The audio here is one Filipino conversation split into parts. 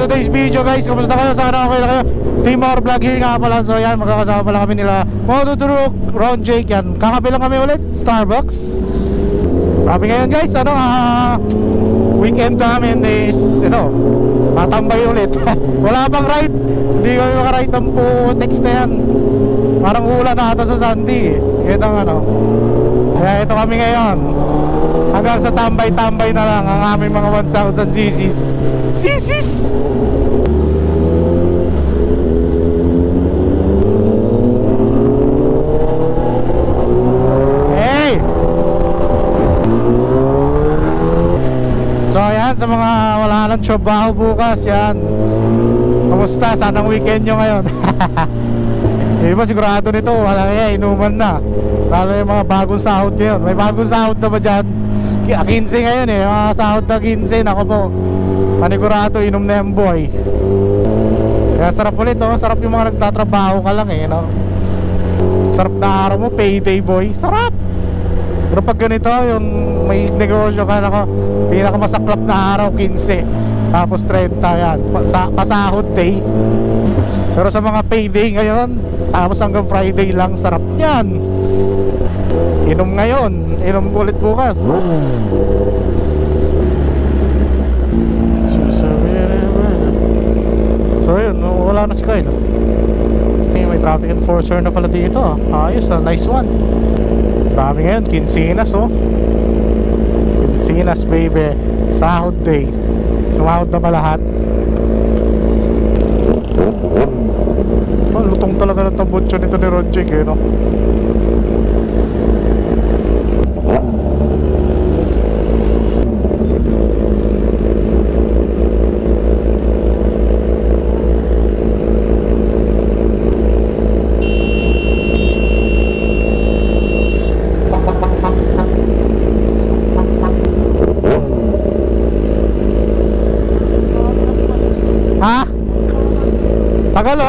today's video guys. Kumusta kayo? Sana okay na kayo. Team Our Vlog here nga pala. So yan, magkakasama pala kami nila Mototurok, Ron Jake yan. Kakape lang kami ulit, Starbucks. Grabe ngayon guys, weekend namin is, tatambay ulit. Wala pang ride. Hindi kami makaride ng text na yan. Parang ulan na ata sa Sandy. Yan ang Kaya ito kami ngayon. Hanggang sa tambay-tambay na lang ang aming mga 1,000 cc's. Cc's! Hey! So ayan, sa mga wala ng trabaho bukas, yan. Kamusta? Sanang weekend nyo ngayon. Hindi ba sigurado nito, wala kaya, inuman na. Lalo yung mga bagong sahod ngayon. May bagong sahod na ba dyan? 15 ngayon mga sahod na 15. Ako po, panigurado, inom na yung boy. Kaya sarap ulit, sarap yung mga nagtatrabaho ka lang sarap na araw mo, payday boy. Sarap! Pero pag ganito, yung may negosyo ka, pinakamasaklap na araw, 15. Tapos 30 yan, pasahod day. Pero sa mga payday ngayon, tapos hanggang Friday lang, sarap yan. Inom ngayon, inom ulit bukas. So yun, wala na si Kyle. May traffic enforcer na pala dito. Ayos na, nice one. Dami ngayon, Quincenas Quincenas baby. Sahod day. Sumahod na ba lahat? Lutong talaga ng tambutso nito ni Ron Jake Ha? Tagal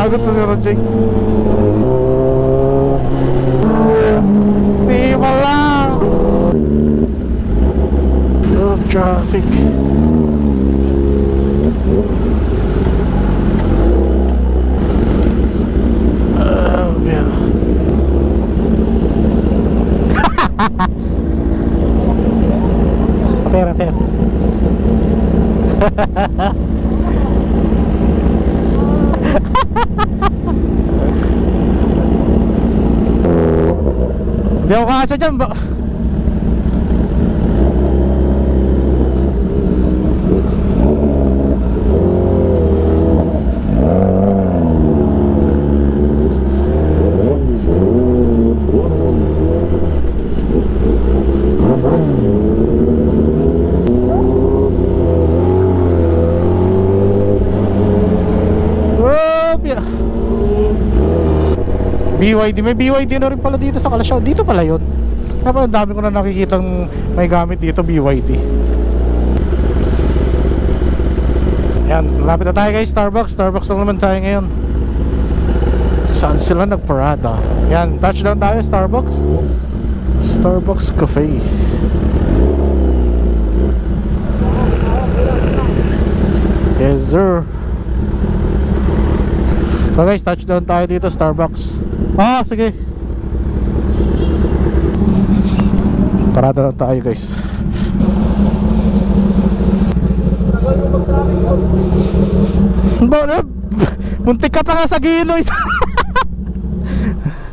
Kagot to si Ron Jake. Di pala traffic. Yeah. Pera. Hindi ako kasya dyan ba? BYD, may BYD na rin pala dito sa Kalasyaw. Dito pala yun. Kaya pala dami ko na nakikitang may gamit dito, BYD. Yan, lapit na tayo guys, Starbucks. Starbucks lang naman tayo ngayon. Saan sila nagparada? Yan, touchdown tayo, Starbucks. Starbucks Cafe. Yes sir. So guys, touchdown tayo dito, Starbucks. Sige. Parada na tayo guys. Muntik ka pa nga sa Ginoy.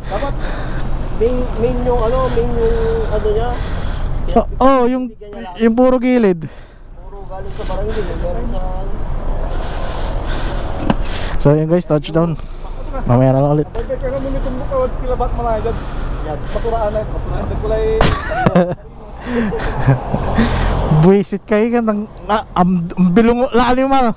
Dapat main yung niya. Yung puro gilid. Puro galing sa barangay, galing sa So yun guys, touchdown. Mamaya na lang ulit. Pagka ka naman itong bukawad, kilabat malaya dyan. Yan, pasuraan na. Pasuraan dyan kulay. Buwisit kayo ka ng bilong lalim mo.